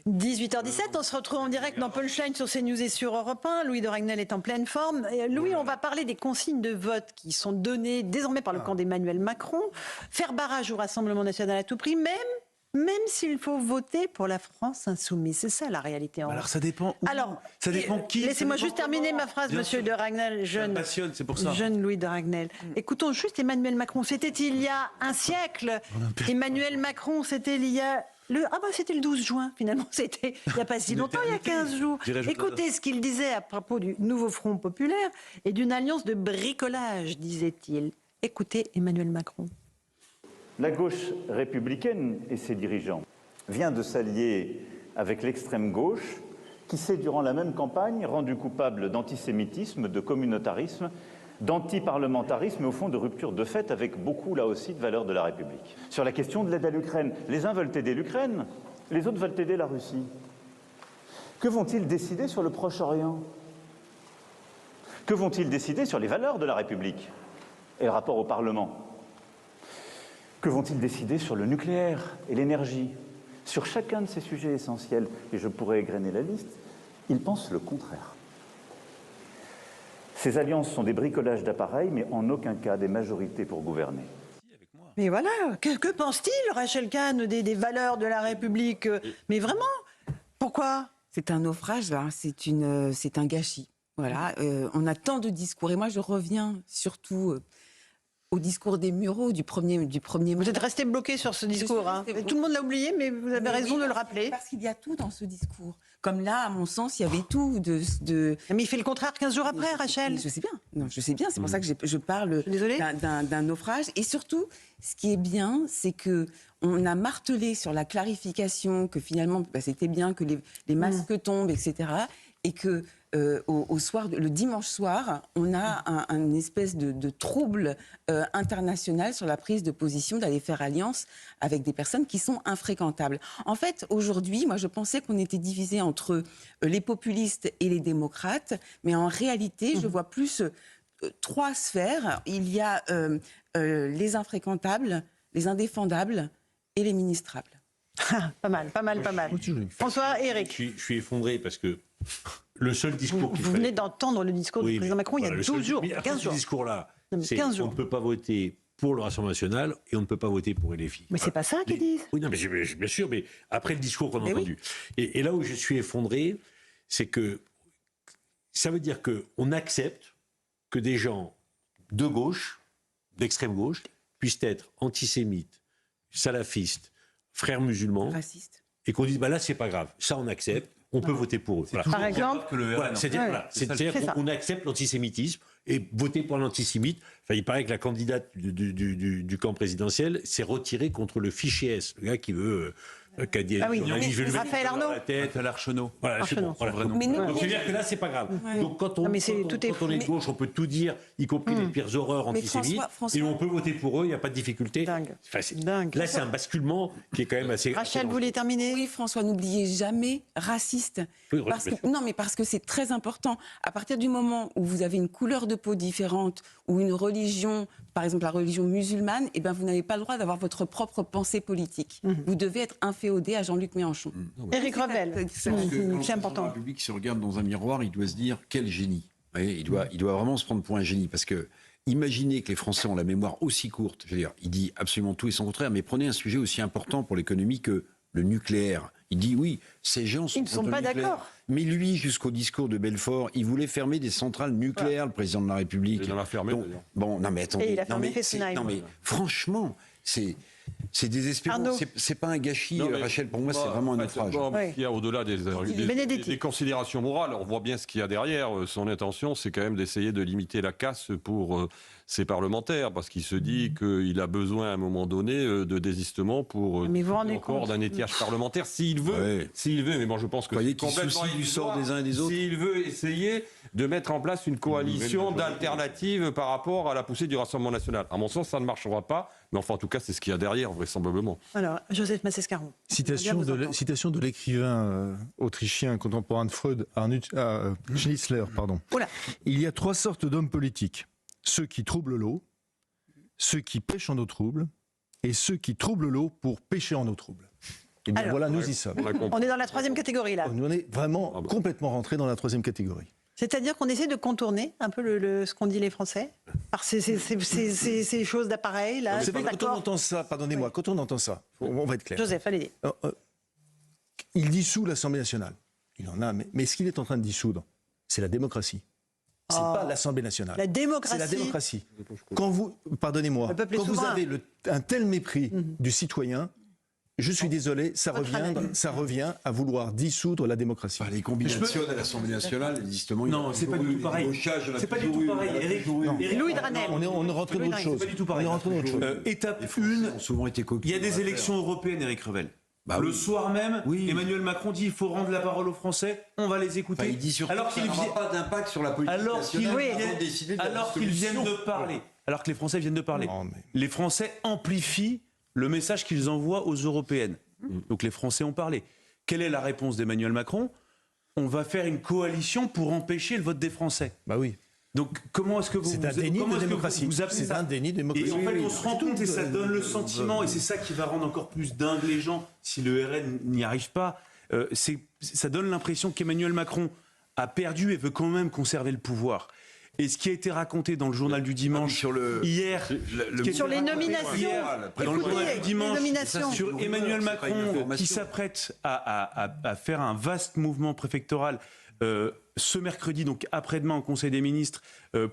18h17, on se retrouve en direct dans Punchline sur CNews et sur Europe 1. Louis de Ragnel est en pleine forme. Louis, on va parler des consignes de vote qui sont données désormais par le camp d'Emmanuel Macron. Faire barrage au Rassemblement national à tout prix, même s'il faut voter pour la France insoumise. C'est ça la réalité. Alors ça dépend où. Alors, ça dépend qui. Laissez-moi juste terminer ma phrase, monsieur de Ragnel, jeune Louis de Ragnel. Écoutons juste Emmanuel Macron. C'était il y a un siècle. Emmanuel Macron, c'était il y a... c'était le 12 juin, finalement. C'était il n'y a pas si longtemps, il y a 15 jours. Écoutez ce qu'il disait à propos du nouveau Front populaire et d'une alliance de bricolage, disait-il. Écoutez Emmanuel Macron. La gauche républicaine et ses dirigeants vient de s'allier avec l'extrême gauche qui s'est, durant la même campagne, rendu coupable d'antisémitisme, de communautarisme, d'antiparlementarisme et au fond de rupture de fait avec beaucoup, là aussi, de valeurs de la République. Sur la question de l'aide à l'Ukraine, les uns veulent aider l'Ukraine, les autres veulent aider la Russie. Que vont-ils décider sur le Proche-Orient? Que vont-ils décider sur les valeurs de la République et le rapport au Parlement? Que vont-ils décider sur le nucléaire et l'énergie? Sur chacun de ces sujets essentiels, et je pourrais égrener la liste, ils pensent le contraire. Ces alliances sont des bricolages d'appareils, mais en aucun cas des majorités pour gouverner. Mais voilà, que pense-t-il, Rachel Kahn, des valeurs de la République? Mais vraiment, pourquoi? C'est un naufrage, là. C'est un gâchis. Voilà, on a tant de discours. Et moi, je reviens surtout au discours des Mureaux du premier Vous êtes resté bloqué sur ce discours. Hein. Tout le monde l'a oublié, mais vous avez raison de le rappeler. Parce qu'il y a tout dans ce discours. Comme là, à mon sens, il y avait tout Mais il fait le contraire 15 jours après, Rachel. Je sais bien. Non, je sais bien. C'est pour ça que je parle d'un naufrage. Et surtout, ce qui est bien, c'est que on a martelé sur la clarification que finalement, c'était bien que les masques tombent, etc. Et que le dimanche soir, on a une espèce de trouble international sur la prise de position d'aller faire alliance avec des personnes qui sont infréquentables. En fait, aujourd'hui, moi, je pensais qu'on était divisé entre les populistes et les démocrates, mais en réalité, je vois plus trois sphères. Il y a les infréquentables, les indéfendables et les ministrables. Pas mal. François, Éric. Je suis effondré parce que le seul discours Vous venez d'entendre le discours du président Macron il y a 12 jours, 15 jours. Ce discours-là, c'est 15 jours. on ne peut pas voter pour le Rassemblement national et on ne peut pas voter pour LFI. Mais c'est pas ça qu'ils disent. Oui, non, mais bien sûr, mais après le discours qu'on a entendu. Oui. Et là où je suis effondré, c'est que ça veut dire qu'on accepte que des gens de gauche, d'extrême gauche, puissent être antisémites, salafistes, frères musulmans, racistes, et qu'on dise là c'est pas grave, ça on accepte. On peut voter pour eux. Par exemple, c'est-à-dire qu'on accepte l'antisémitisme et voter pour l'antisémite. Enfin, il paraît que la candidate du camp présidentiel s'est retirée contre le fichier S, le gars qui veut. Raphaël Arnaud. Raphaël Archenot. Voilà, donc c'est-à-dire que là, c'est pas grave. Ouais. Donc quand on est de gauche, on peut tout dire, y compris les pires horreurs antisémites, et on peut voter pour eux, il n'y a pas de difficulté. Dingue. Là, c'est un basculement qui est quand même assez... Rachel, vous voulez terminer? Oui, François, n'oubliez jamais raciste. Parce que c'est très important. À partir du moment où vous avez une couleur de peau différente, ou une religion, par exemple la religion musulmane, eh ben, vous n'avez pas le droit d'avoir votre propre pensée politique. Vous devez être inféodé à Jean-Luc Mélenchon. Éric Revel, c'est important. Le public se regarde dans un miroir, il doit se dire quel génie. Il doit vraiment se prendre pour un génie, parce que imaginez que les Français ont la mémoire aussi courte. Je veux dire, il dit absolument tout et son contraire, mais prenez un sujet aussi important pour l'économie que le nucléaire. Il dit oui, ces gens sont... Ils ne sont pas d'accord. Mais lui, jusqu'au discours de Belfort, il voulait fermer des centrales nucléaires, le président de la République. Il en a fermé, d'ailleurs. Bon, non mais attendez. Et il a fermé Fessenheim. Non mais franchement, c'est désespérant. C'est pas un gâchis, Rachel. Pour moi, c'est vraiment un naufrage. Il y a au-delà des considérations morales, on voit bien ce qu'il y a derrière. Son intention, c'est quand même d'essayer de limiter la casse pour ses parlementaires, parce qu'il se dit qu'il a besoin à un moment donné de désistement pour encore d'un étiage parlementaire, s'il veut. S'il veut, mais bon, je pense que c'est complètement du sort des uns et des autres. S'il veut essayer de mettre en place une coalition d'alternatives par rapport à la poussée du Rassemblement national. À mon sens, ça ne marchera pas, mais enfin, en tout cas, c'est ce qu'il y a derrière, vraisemblablement. Alors, Joseph Massescaron. Citation de l'écrivain autrichien contemporain de Freud, Schnitzler, pardon. Oula. Il y a trois sortes d'hommes politiques. Ceux qui troublent l'eau, ceux qui pêchent en eau trouble, et ceux qui troublent l'eau pour pêcher en eau trouble. Et bien Alors, voilà, nous y sommes. On est dans la troisième catégorie, là. On est vraiment complètement rentré dans la troisième catégorie. C'est-à-dire qu'on essaie de contourner un peu ce qu'ont dit les Français par ces choses d'appareil, là. C'est vrai que quand on entend ça, pardonnez-moi, quand on entend ça, on va être clair. Joseph, allez-y. Il dissout l'Assemblée nationale. Il en a, mais ce qu'il est en train de dissoudre, c'est la démocratie. C'est pas l'Assemblée nationale. La démocratie. C'est la démocratie. Quand vous, pardonnez-moi, quand vous avez un tel mépris du citoyen, je suis désolé, ça revient à vouloir dissoudre la démocratie. Les combinations à l'Assemblée nationale, justement. Non, c'est pas du tout pareil. C'est pas du tout pareil. Éric Louis Dranel. On est rentré dans autre chose. C'est pas du tout pareil. Étape 1, souvent été il y a des élections européennes, Éric Revel. Le soir même, Emmanuel Macron dit il faut rendre la parole aux Français, on va les écouter. Il dit surtout alors qu'il n'aura pas d'impact sur la politique nationale. Alors qu'ils viennent de parler. Alors que les Français viennent de parler. Les Français amplifient le message qu'ils envoient aux européennes. Donc les Français ont parlé. Quelle est la réponse d'Emmanuel Macron? On va faire une coalition pour empêcher le vote des Français. Bah oui. Donc comment est-ce que vous... C'est un déni de démocratie. C'est un déni de démocratie. Et en fait, on se rend compte et ça donne le sentiment, et c'est ça qui va rendre encore plus dingue les gens, si le RN n'y arrive pas, ça donne l'impression qu'Emmanuel Macron a perdu et veut quand même conserver le pouvoir. Et ce qui a été raconté dans le journal du dimanche hier, sur les nominations, dans le journal du dimanche, sur Emmanuel Macron qui s'apprête à faire un vaste mouvement préfectoral ce mercredi, donc après-demain au Conseil des ministres,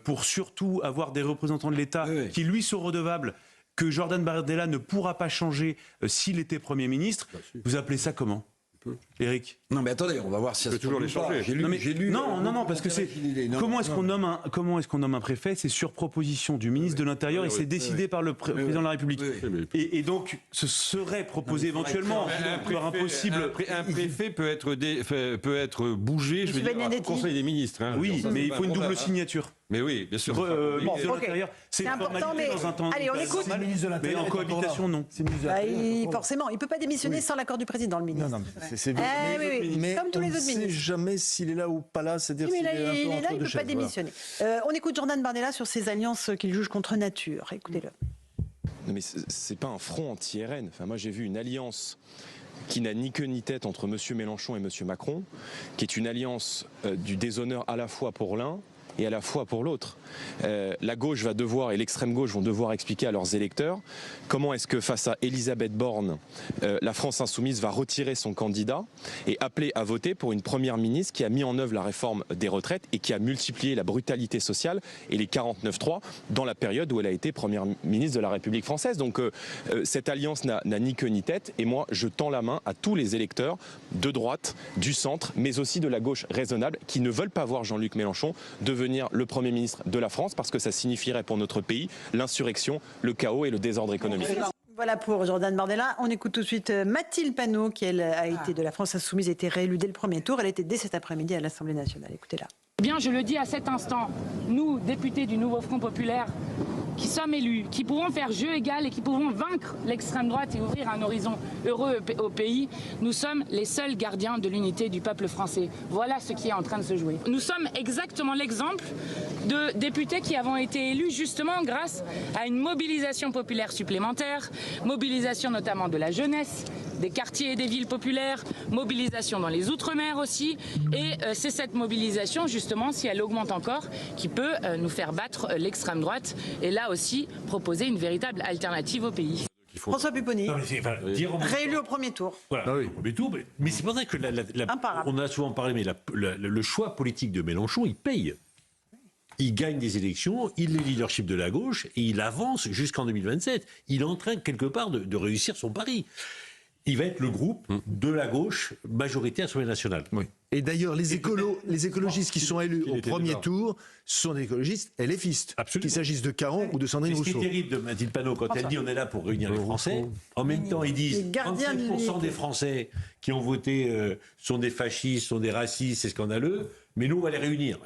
pour surtout avoir des représentants de l'État qui lui sont redevables, que Jordan Bardella ne pourra pas changer s'il était Premier ministre. Vous appelez ça comment ? Éric? Non mais attendez, on va voir si ça se toujours les changer. J'ai lu. Non, parce que c'est comment est-ce qu'on nomme un préfet? C'est sur proposition du ministre de l'Intérieur et c'est décidé par le président de la République. Et donc ce serait proposé éventuellement par un possible. Un préfet peut être bougé, je veux dire, au Conseil des ministres. Oui, mais il faut une double signature. Mais oui, bien sûr. Ministre de l'Intérieur, c'est important, mais dans un temps. allez, on écoute. Mais en cohabitation, non. Forcément, il ne peut pas démissionner sans l'accord du président, le ministre. Non, c'est mais comme tous les autres ministres. On ne sait jamais s'il est là ou pas là, c'est-à-dire s'il est un peu il est là, il ne peut chaises, pas démissionner. On écoute Jordan Bardella sur ses alliances qu'il juge contre nature. Écoutez-le. Non mais c'est pas un front anti-RN. Enfin, moi j'ai vu une alliance qui n'a ni queue ni tête entre M. Mélenchon et M. Macron, qui est une alliance du déshonneur à la fois pour l'un et à la fois pour l'autre. La gauche va devoir, et l'extrême gauche vont devoir expliquer à leurs électeurs comment est-ce que face à Elisabeth Borne, la France insoumise va retirer son candidat et appeler à voter pour une première ministre qui a mis en œuvre la réforme des retraites et qui a multiplié la brutalité sociale et les 49.3 dans la période où elle a été première ministre de la République française. Donc cette alliance n'a ni queue ni tête, et moi je tends la main à tous les électeurs de droite, du centre, mais aussi de la gauche raisonnable qui ne veulent pas voir Jean-Luc Mélenchon devenir le Premier ministre de la France, parce que ça signifierait pour notre pays l'insurrection, le chaos et le désordre économique. Voilà pour Jordan Bardella. On écoute tout de suite Mathilde Panot, qui elle a été de la France Insoumise, a été réélue dès le premier tour. Elle était dès cet après-midi à l'Assemblée nationale. Écoutez-la. Bien, je le dis à cet instant, nous, députés du Nouveau Front Populaire, qui sommes élus, qui pourront faire jeu égal et qui pourront vaincre l'extrême droite et ouvrir un horizon heureux au pays, nous sommes les seuls gardiens de l'unité du peuple français. Voilà ce qui est en train de se jouer. Nous sommes exactement l'exemple de députés qui avons été élus justement grâce à une mobilisation populaire supplémentaire, mobilisation notamment de la jeunesse, des quartiers et des villes populaires, mobilisation dans les Outre-mer aussi, et c'est cette mobilisation justement, si elle augmente encore, qui peut nous faire battre l'extrême droite et là aussi proposer une véritable alternative au pays. François Pupponi, réélu au premier tour. Voilà, au premier tour, mais c'est pour ça que on en a souvent parlé, mais le choix politique de Mélenchon, il paye. Il gagne des élections, il est leadership de la gauche et il avance jusqu'en 2027. Il est en train quelque part de réussir son pari. Il va être le groupe de la gauche majoritaire sur les nationales. Oui. Et d'ailleurs, les écologistes qui sont élus au premier tour sont des écologistes LFistes, qu'il s'agisse de Caron ou de Sandrine Rousseau. Ce qui est terrible de Mathilde Panot, quand elle dit on est là pour réunir les Français, en même temps ils disent 37% des Français qui ont voté sont des fascistes, sont des racistes, c'est scandaleux, mais nous on va les réunir.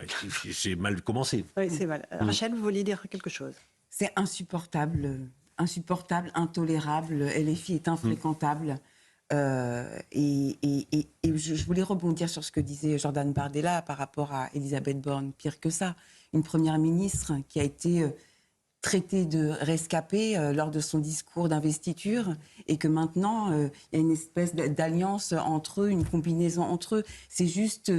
C'est mal commencé. Oui, c'est mal. Rachel, vous vouliez dire quelque chose? C'est insupportable, intolérable. LFI est infréquentable. Et je voulais rebondir sur ce que disait Jordan Bardella par rapport à Elisabeth Borne. Pire que ça, une première ministre qui a été traité de rescapé lors de son discours d'investiture et que maintenant, il y a une espèce d'alliance entre eux, une combinaison entre eux. C'est juste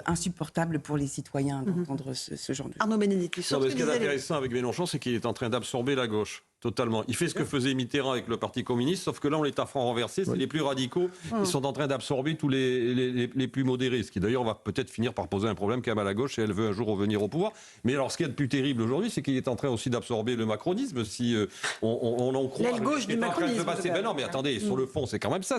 insupportable pour les citoyens d'entendre ce genre de choses. Arnaud Benedetti. Ce qui est intéressant avec Mélenchon, c'est qu'il est en train d'absorber la gauche. Totalement. Il fait ce que faisait Mitterrand avec le Parti communiste, sauf que là, on est à franc renversé. C'est les plus radicaux qui sont en train d'absorber tous les plus modérés. Ce qui, d'ailleurs, va peut-être finir par poser un problème quand même à la gauche et elle veut un jour revenir au pouvoir. Mais alors, ce qui est de plus terrible aujourd'hui, c'est qu'il est en train aussi d'absorber le macronisme. Si on en croit. L'aile gauche du macronisme. Ben non, mais attendez, sur le fond, c'est quand même ça.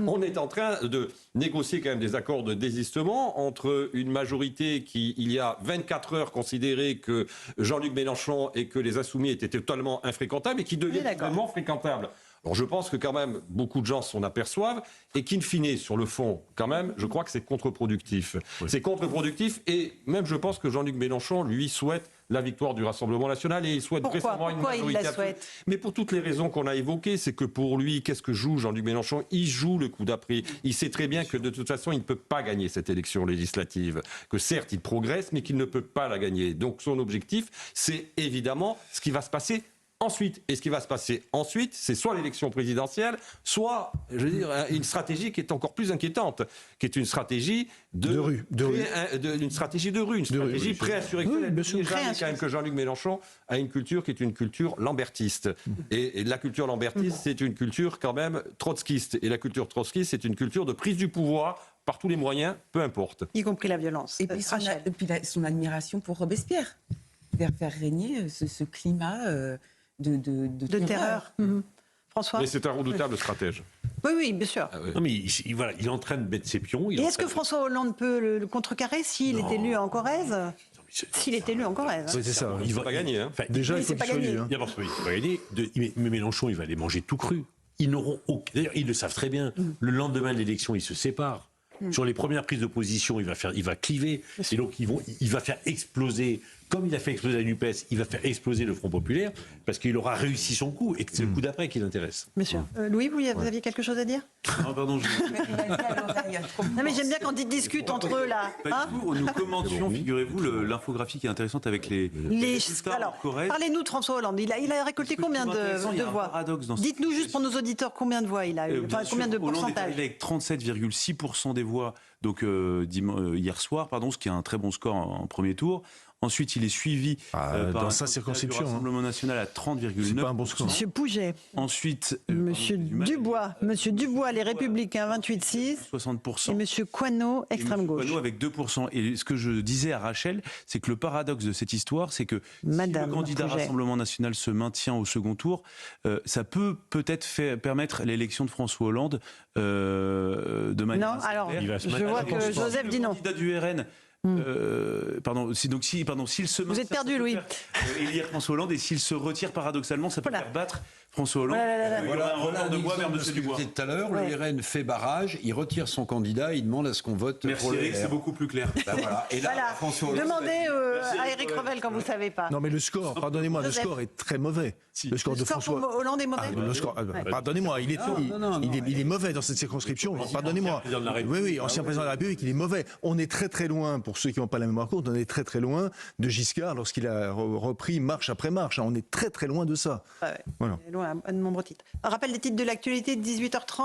On est en train de négocier quand même des accords de désistement entre une majorité qui, il y a 24 heures, considérait que Jean-Luc Mélenchon et que les Insoumis étaient totalement infréquentables et qui devient vraiment fréquentable. Alors je pense que quand même beaucoup de gens s'en aperçoivent et qu'in fine, sur le fond, quand même, je crois que c'est contre-productif. Oui. C'est contre-productif et même je pense que Jean-Luc Mélenchon, lui, souhaite la victoire du Rassemblement national et il souhaite Pourquoi une majorité. Il la souhaite ? Mais pour toutes les raisons qu'on a évoquées, c'est que pour lui, qu'est-ce que joue Jean-Luc Mélenchon ? Il joue le coup d'après. Il sait très bien que de toute façon, il ne peut pas gagner cette élection législative. Que certes, il progresse, mais qu'il ne peut pas la gagner. Donc son objectif, c'est évidemment ce qui va se passer ensuite. Et ce qui va se passer ensuite, c'est soit l'élection présidentielle, soit, je veux dire, une stratégie qui est encore plus inquiétante, qui est une stratégie de rue, une stratégie pré-insurrectionnelle. Quand même que Jean-Luc Mélenchon a une culture qui est une culture lambertiste. Et la culture lambertiste, c'est une culture quand même trotskiste. Et la culture trotskiste, c'est une culture de prise du pouvoir par tous les moyens, peu importe. Y compris la violence. Et puis son admiration pour Robespierre, faire régner ce climat de terreur. François. Mais c'est un redoutable stratège. Oui, bien sûr. Non, mais il est en train de mettre ses pions. Et est-ce que François Hollande peut le contrecarrer s'il est élu en Corrèze ? S'il est élu en Corrèze. Oui, c'est ça. Il ne va pas gagner. Hein. Déjà, il faut qu'il soit élu. D'abord, il ne va pas gagner. Mais Mélenchon, il va les manger tout cru. Ils n'auront aucun. D'ailleurs, ils le savent très bien. Le lendemain de l'élection, ils se séparent. Sur les premières prises de position, il va cliver. Et donc, il va faire exploser. Comme il a fait exploser la NUPES, il va faire exploser le Front populaire parce qu'il aura réussi son coup et que c'est le coup d'après qui l'intéresse. Monsieur. Louis, vous aviez quelque chose à dire ? Non, pardon. Non, mais j'aime bien quand ils discutent entre eux, là. Nous commentions, figurez-vous, l'infographie qui est intéressante avec les Alors, parlez-nous de François Hollande. Il a récolté combien de voix ? Dites-nous juste pour nos auditeurs combien de voix il a eu, combien de pourcentage ? Hollande est avec 37,6% des voix donc, hier soir, ce qui est un très bon score en premier tour. Ensuite, il est suivi dans sa circonscription. Du Rassemblement national à 30,9%. C'est pas un bon score. Monsieur Pouget. Ensuite, Monsieur Dubois. Monsieur Dubois, les Républicains, 28,6. 60%. Et Monsieur Coineau, extrême gauche. Coineau avec 2%. Et ce que je disais à Rachel, c'est que le paradoxe de cette histoire, c'est que si le candidat Rassemblement national se maintient au second tour, ça peut-être permettre l'élection de François Hollande de manière. Non, alors, je vois que Joseph dit non. Le candidat du RN. S'il se Vous êtes perdu, Louis. Élire François Hollande et s'il se retire paradoxalement, ça peut faire battre François Hollande. Voilà un report de voix vers M. Dubois. Tout à l'heure, le RN fait barrage, il retire son candidat, il demande à ce qu'on vote. Merci pour Eric, c'est beaucoup plus clair. Voilà. Et là, François Hollande. Demandez à Éric Revel quand vous ne savez pas. Non, mais le score, pardonnez-moi, le score est très mauvais. Le score de François Hollande est mauvais. Pardonnez-moi, il est mauvais dans cette circonscription. Pardonnez-moi. Oui, ancien président de la République, il est mauvais. On est très très loin, pour ceux qui n'ont pas la mémoire courte, on est très très loin de Giscard lorsqu'il a repris marche après marche. On est très très loin de ça. Voilà. Loin, à de nombreux titres. Un rappel des titres de l'actualité de 18h30.